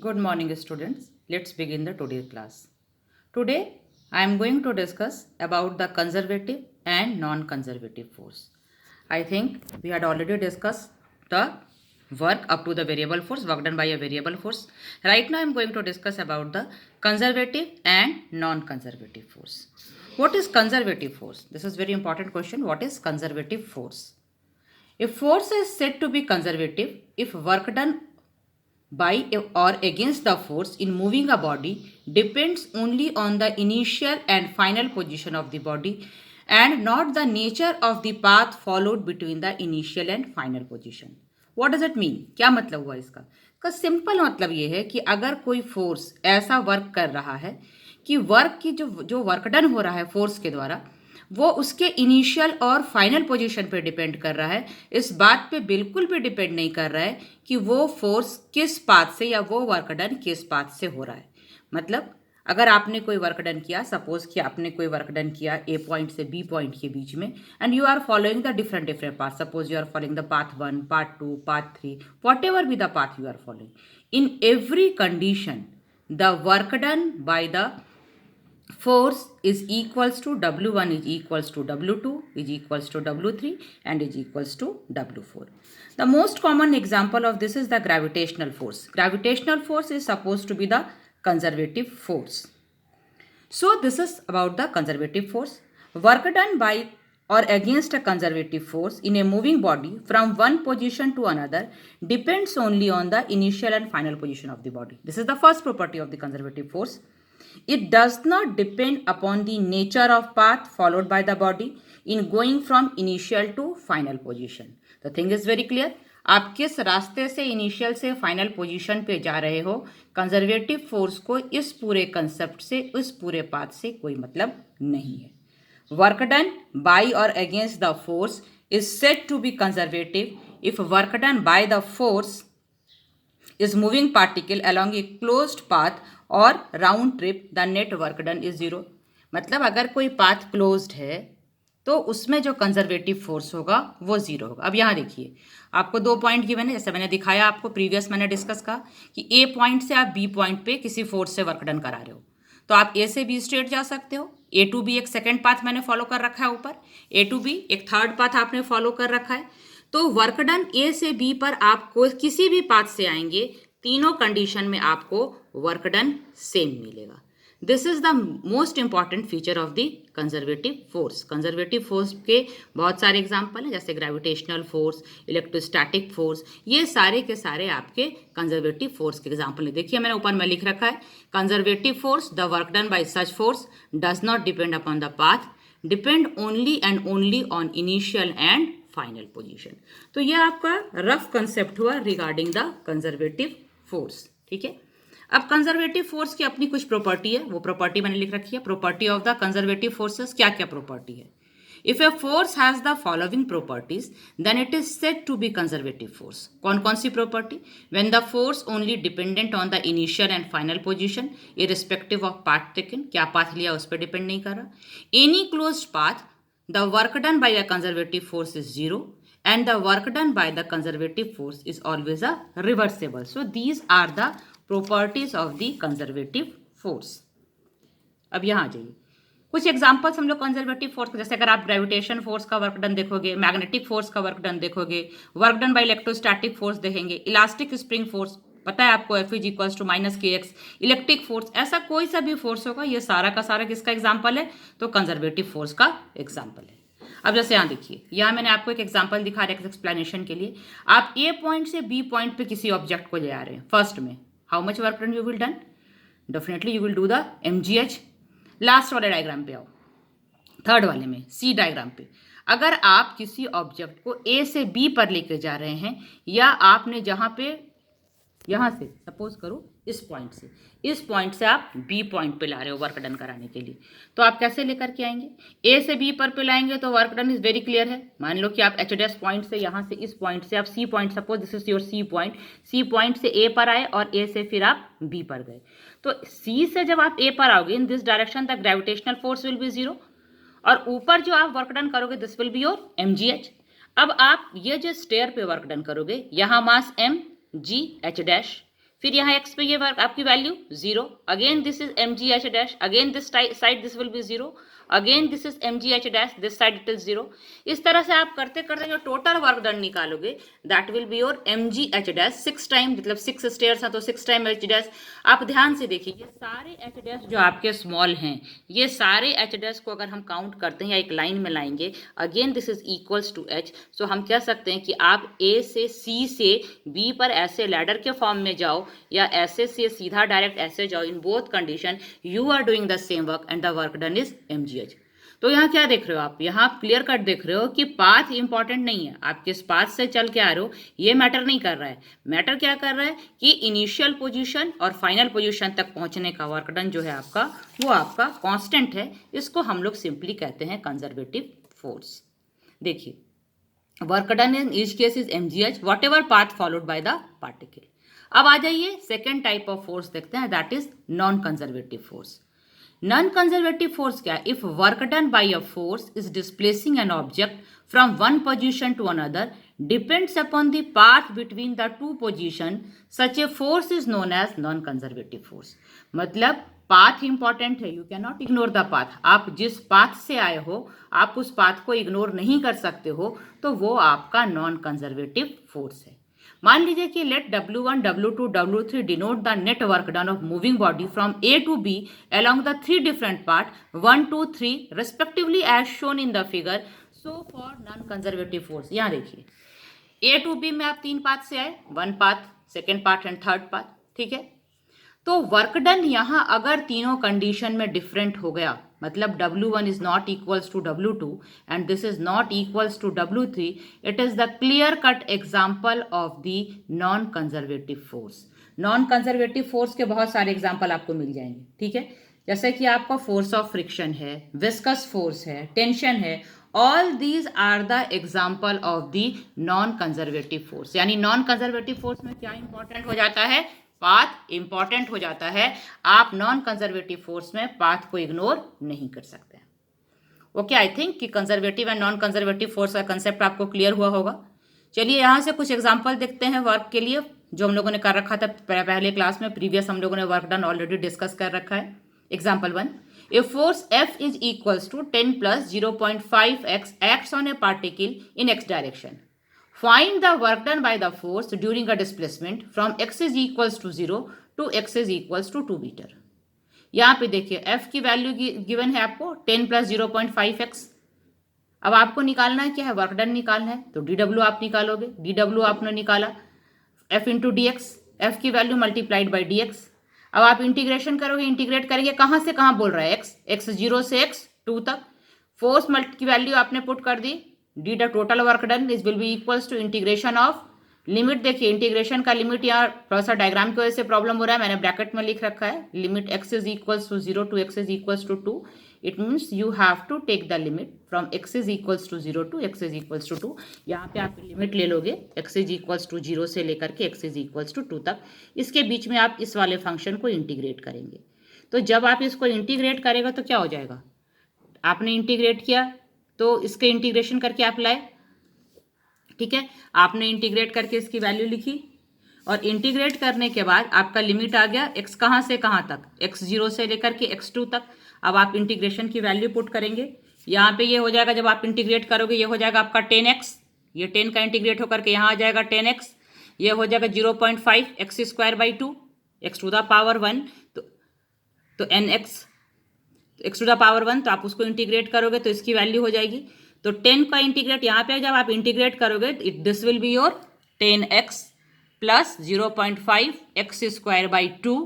Good morning, students. Let's begin the today's class. Today, I am going to discuss about the conservative and non-conservative force. I think we had already discussed the work up to the variable force, work done by a variable force. Right now, I am going to discuss about the conservative and non-conservative force. What is conservative force? This is very important question. What is conservative force? A force is said to be conservative if work done by or against the force in moving a body depends only on the initial and final position of the body and not the nature of the path followed between the initial and final position. What does it mean? क्या मतलब हुआ इसका simple मतलब ये है कि अगर कोई फोर्स ऐसा वर्क कर रहा है कि वर्क की जो वर्क डन हो रहा है फोर्स के द्वारा वो उसके इनिशियल और फाइनल पोजीशन पे डिपेंड कर रहा है, इस बात पे बिल्कुल भी डिपेंड नहीं कर रहा है कि वो फोर्स किस पाथ से या वो वर्क डन किस पाथ से हो रहा है। मतलब अगर आपने कोई वर्क डन किया, सपोज कि आपने कोई वर्क डन किया ए पॉइंट से बी पॉइंट के बीच में and you are following the different path, suppose you are following the path 1, path 2, path 3, whatever be the path you are following, in every condition the work done by the force is equals to W1 is equals to W2 is equals to W3 and is equals to W4. The most common example of this is the gravitational force. Gravitational force is supposed to be the conservative force. So this is about the conservative force. Work done by or against a conservative force in a moving body from one position to another depends only on the initial and final position of the body. This is the first property of the conservative force. It does not depend upon the nature of path followed by the body in going from initial to final position. The thing is very clear. आप किस रास्ते से initial से final position पे जा रहे हो, conservative force को इस पूरे कंसेप्ट से, इस पूरे पाथ से कोई मतलब नहीं है. वर्क डन बाय और against the force is said to be conservative if work done by the force is moving particle along a closed path or round trip the net work done is zero. मतलब अगर कोई path closed है तो उसमें जो conservative force होगा वो zero होगा. अब यहाँ देखिए, आपको 2 पॉइंट गिवन है, जैसे मैंने दिखाया आपको प्रीवियस मैंने डिस्कस कहा कि ए पॉइंट से आप बी पॉइंट पे किसी फोर्स से वर्क डन करा रहे हो तो आप ए से बी स्ट्रेट जा सकते हो. ए टू बी एक सेकेंड पाथ मैंने फॉलो कर रखा है, ऊपर ए टू बी एक थर्ड पाथ आपने फॉलो कर रखा है. तो वर्क डन ए से बी पर आपको किसी भी पाथ से आएंगे, तीनों कंडीशन में आपको वर्क डन सेम मिलेगा. This is the most important feature of the conservative force. Conservative force के बहुत सारे एग्जांपल हैं, जैसे ग्रेविटेशनल फोर्स, इलेक्ट्रोस्टैटिक फोर्स, ये सारे के सारे आपके कंजर्वेटिव फोर्स के एग्जांपल हैं. देखिए मैंने ऊपर में लिख रखा है, conservative force the work done bye such force does not depend upon the path, depend only and only on initial and final position. तो ये आपका रफ कंसेप्ट हुआ रिगार्डिंग द कंजर्वेटिव फोर्स. ठीक है, अब कंजर्वेटिव फोर्स की अपनी कुछ प्रॉपर्टी है, वो प्रॉपर्टी मैंने लिख रखी है. Property of the conservative forces क्या क्या प्रॉपर्टी है? If a force has the following properties then it is said to be conservative force. कौन कौन सी property? When the force only dependent on the initial and final position irrespective of path taken, क्या path लिया उस पर depend नहीं कर रहा. Any closed path the work done by a conservative force is zero and the work done by the conservative force is always a reversible. So these are the properties of the conservative force. अब यहाँ आ जाइए, कुछ examples हम लोग conservative force के, जैसे अगर आप ग्रेविटेशन फोर्स का वर्क डन देखोगे, मैग्नेटिक फोर्स का वर्क डन देखोगे, work done by electrostatic force देखेंगे, इलास्टिक स्प्रिंग फोर्स पता है आपको, F is equals to minus K X, electric force, ऐसा कोई सा भी फोर्स होगा, ये सारा का सारा किसका एग्जाम्पल है? तो कंजर्वेटिव फोर्स का एग्जाम्पल है. अब जैसे यहाँ देखिए, यहाँ मैंने आपको एक एग्जाम्पल दिखा रहा है एक्सप्लेनेशन के लिए. आप ए पॉइंट से बी पॉइंट पे किसी ऑब्जेक्ट को ले आ रहे हैं. फर्स्ट में how much work done you will done? Definitely you will do the mgh. Last वाले डायग्राम पे आओ, थर्ड वाले में सी डायग्राम पे, अगर आप किसी ऑब्जेक्ट को ए से बी पर लेके जा रहे हैं या आपने जहाँ पे, यहाँ से सपोज करो इस पॉइंट से आप बी पॉइंट पे ला रहे हो वर्क डन कराने के लिए, तो आप कैसे लेकर के आएंगे? ए से बी पर पे लाएंगे तो work done is very clear है. मान लो कि आप एच डैश पॉइंट से, यहाँ से इस पॉइंट से आप C point, suppose this is your C point से ए पर आए और ए से फिर आप बी पर गए. तो सी से जब आप ए पर आओगे in this direction the gravitational force will be zero और ऊपर जो आप वर्क डन करोगे this will be your mgh. अब आप ये जो स्टेयर पे वर्क डन करोगे, यहाँ मास m, g, h डैश, फिर यहाँ x पे ये वर्क आपकी value 0, again this is mgh dash, again this side this will B 0, again this is mgh dash, this side it is 0. इस तरह से आप करते करते जो टोटल वर्क डन निकालोगे that will be your mgh dash 6 time, मतलब 6 stairs हैं तो 6 टाइम h डैश. आप ध्यान से देखिए ये सारे h डैश जो आपके स्मॉल हैं, ये सारे h डैश को अगर हम काउंट करते हैं या एक लाइन में लाएंगे, again this is equals to h. So हम कह सकते हैं कि आप a से c से b पर ऐसे लैडर के फॉर्म में जाओ या ऐसे से सीधा डायरेक्ट ऐसे जाओ, in both condition you are doing the same work and the work done is mgh. तो यहाँ क्या देख रहे हो आप, यहाँ क्लियर कट देख रहे हो कि पाथ इंपॉर्टेंट नहीं है, आप किस पाथ से चल के आ रहे हो ये मैटर नहीं कर रहा है. मैटर क्या कर रहा है कि इनिशियल पोजीशन और फाइनल पोजीशन तक पहुंचने का वर्क डन जो है आपका, वो आपका कांस्टेंट है. इसको हम लोग सिंपली कहते हैं कंजर्वेटिव फोर्स. देखिए work done in each case is mgh whatever path followed by the particle. अब आ जाइए सेकेंड टाइप ऑफ फोर्स देखते हैं, that is non conservative force. Non conservative force क्या है? If work done by a force is displacing an object from one position to another depends upon the path between the two position, such a force is known as non conservative force. मतलब path important है, you can not ignore the path. आप जिस path से आए हो आप उस path को इग्नोर नहीं कर सकते हो, तो वो आपका नॉन कंजर्वेटिव फोर्स है. मान लीजिए कि let W1, W2, W3 denote the net work done of moving body from A to B along the three different parts 1, 2, 3 respectively as shown in the figure. So for non-conservative force, यहाँ देखिए A to B में आप 3 path से आए, 1 path, second path and third path, ठीक है. तो work done यहाँ अगर तीनों कंडीशन में डिफरेंट हो गया, मतलब W1 is not equals to W2 and this is not equals to W3, it is the clear cut example of the non-conservative force. non-conservative force के बहुत सारे एग्जाम्पल आपको मिल जाएंगे, ठीक है. जैसे कि आपका फोर्स ऑफ फ्रिक्शन है, विस्कस फोर्स है, टेंशन है, all these are the example of the non conservative force. यानी नॉन कंजर्वेटिव फोर्स में क्या इंपॉर्टेंट हो जाता है? पाथ इंपॉर्टेंट हो जाता है. आप नॉन कंजर्वेटिव फोर्स में पाथ को इग्नोर नहीं कर सकते. ओके, आई थिंक कि conservative and non conservative force का कंसेप्ट आपको क्लियर हुआ होगा. चलिए यहाँ से कुछ एग्जांपल देखते हैं वर्क के लिए जो हम लोगों ने कर रखा था पहले क्लास में. प्रीवियस हम लोगों ने वर्क डन ऑलरेडी डिस्कस कर रखा है. Example 1, a force F is equals to 10 + 0.5x acts on a particle in x direction. Find the work done by the force during a displacement from x is equals to 0 to x is equals to 2 meter. यहाँ पे देखिए F की value given है आपको 10 + 0.5x. अब आपको निकालना है क्या है? वर्क डन निकालना है. तो dw आप निकालोगे, dw आपने निकाला F इंटू dx, F की वैल्यू मल्टीप्लाइड बाई dx. अब आप इंटीग्रेशन करोगे, इंटीग्रेट करेंगे कहाँ से कहाँ बोल रहा है? x 0 से x 2 तक. फोर्स की वैल्यू आपने पुट कर दी, d the total work done is will be equals to integration of limit. देखिए इंटीग्रेशन का लिमिट यहाँ थोड़ा सा डायग्राम की वजह से प्रॉब्लम हो रहा है, मैंने ब्रैकेट में लिख रखा है. Limit x is equals to 0 to x is equals to 2. It means you have to take the limit from x is equals to 0 to x is equals to 2. यहाँ पे आप लिमिट ले लोगे x इज इक्वल्स टू 0 से लेकर के x is equals to 2 तक. इसके बीच में आप इस वाले फंक्शन को इंटीग्रेट करेंगे. तो जब आप इसको इंटीग्रेट करेगा तो क्या हो जाएगा? आपने इंटीग्रेट किया तो इसके इंटीग्रेशन करके आप लाए, ठीक है. आपने इंटीग्रेट करके इसकी वैल्यू लिखी और इंटीग्रेट करने के बाद आपका लिमिट आ गया x कहाँ से कहाँ तक? x 0 से लेकर के x 2 तक. अब आप इंटीग्रेशन की वैल्यू पुट करेंगे. यहाँ पे ये हो जाएगा, जब आप इंटीग्रेट करोगे ये हो जाएगा आपका 10x. ये 10 का इंटीग्रेट होकर के यहाँ आ जाएगा 10x. ये हो जाएगा 0.5 x²/2 x to the power 1. तो nx x to the power 1. तो आप उसको इंटीग्रेट करोगे तो इसकी वैल्यू हो जाएगी. तो 10 का इंटीग्रेट यहाँ पे जब आप इंटीग्रेट करोगे this will be your 10x plus 0.5 x²/2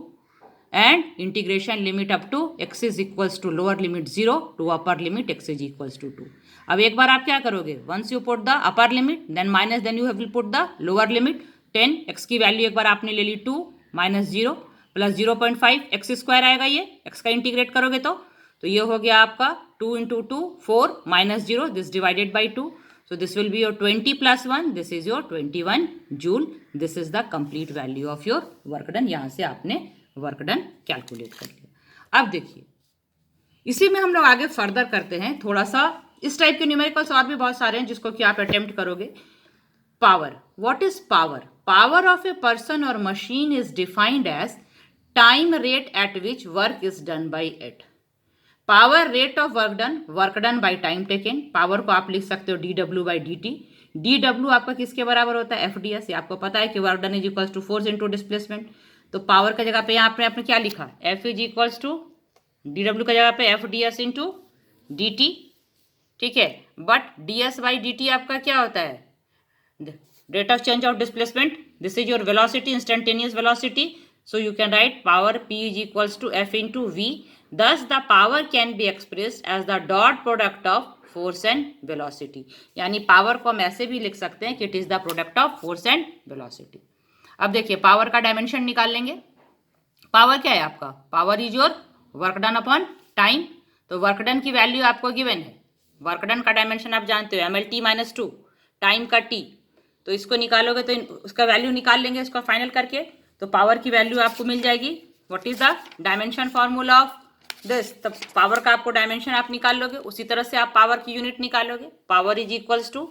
and integration limit up to x is equals to lower limit 0 to upper limit x is equals to 2. अब एक बार आप क्या करोगे? Once you put the upper limit then minus, then you will put the lower limit. 10 x की value एक बार आपने ले ली 2 - 0 प्लस 0.5 x² आएगा. ये x का इंटीग्रेट करोगे तो ये हो गया आपका 2 × 2 4 - 0 this divided by 2. So this will be your 20 + 1, this is your 21 joule. This is the complete value of your work done. यहाँ से आपने वर्क डन कैलकुलेट कर लिया. अब देखिए इसी में हम लोग आगे फर्दर करते हैं थोड़ा सा. इस टाइप के न्यूमेरिकल्स और भी बहुत सारे हैं जिसको कि आप अटेम्प्ट करोगे. Power, what is power? Power of a person और machine is defined as time rate at which work is done by it. Power rate of work done by time taken. Power को आप लिख सकते हो dw by dt। dw आपका किसके बराबर होता है? FDS। आपको पता है कि work done is equals to force into displacement. तो पावर का जगह पे यहाँ आपने क्या लिखा? F is equals to dw का जगह पे FDS इंटू dt, ठीक है। बट ds बाई dt आपका क्या होता है? Rate of change of displacement. This is your velocity, instantaneous velocity. So you can write power P is equals to F into V. Thus the power can be expressed as the dot product of force and velocity. यानी power को हम ऐसे भी लिख सकते हैं कि it is the product of force and velocity. अब देखिए पावर का डायमेंशन निकाल लेंगे। पावर क्या है आपका? Power is your work done upon time. तो वर्क डन की वैल्यू आपको गिवन है। वर्क डन का डायमेंशन आप जानते हो MLT माइनस 2, टाइम का T। तो इसको निकालोगे तो उसका वैल्यू निकाल लेंगे इसको फाइनल करके, तो पावर की वैल्यू आपको मिल जाएगी। What is the dimension formula of this? तब पावर का आपको डायमेंशन आप निकाल लोगे। उसी तरह से आप पावर की यूनिट निकालोगे। Power is equals to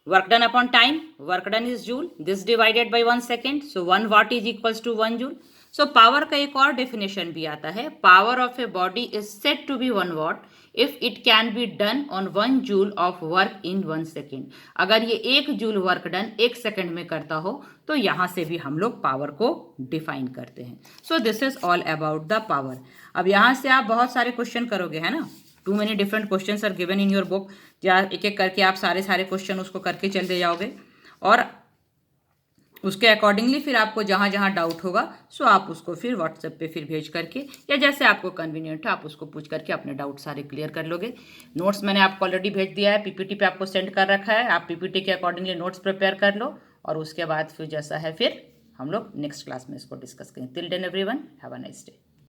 work done upon time. Work done is joule, this divided by 1 second, so 1 watt is equals to 1 joule. So power का एक और डेफिनेशन भी आता है। Power of a body is said to be 1 watt if it can be done on 1 joule of work in 1 second. अगर ये 1 joule work done 1 second में करता हो तो यहाँ से भी हम लोग पावर को डिफाइन करते हैं। So this is all about the power. अब यहाँ से आप बहुत सारे क्वेश्चन करोगे, है ना। Too many different questions are given in your book. या एक एक करके आप सारे क्वेश्चन उसको करके चलते जाओगे और उसके अकॉर्डिंगली फिर आपको जहाँ जहाँ डाउट होगा सो आप उसको फिर व्हाट्सएप पे फिर भेज करके या जैसे आपको कन्वीनियंट है आप उसको पूछ करके अपने डाउट सारे क्लियर कर लोगे। नोट्स मैंने आपको ऑलरेडी भेज दिया है, पीपीटी पे आपको सेंड कर रखा है। आप पीपीटी के अकॉर्डिंगली नोट्स प्रिपेयर कर लो और उसके बाद फिर जैसा है फिर हम लोग नेक्स्ट क्लास में इसको डिस्कस करें। Till then everyone have a nice day.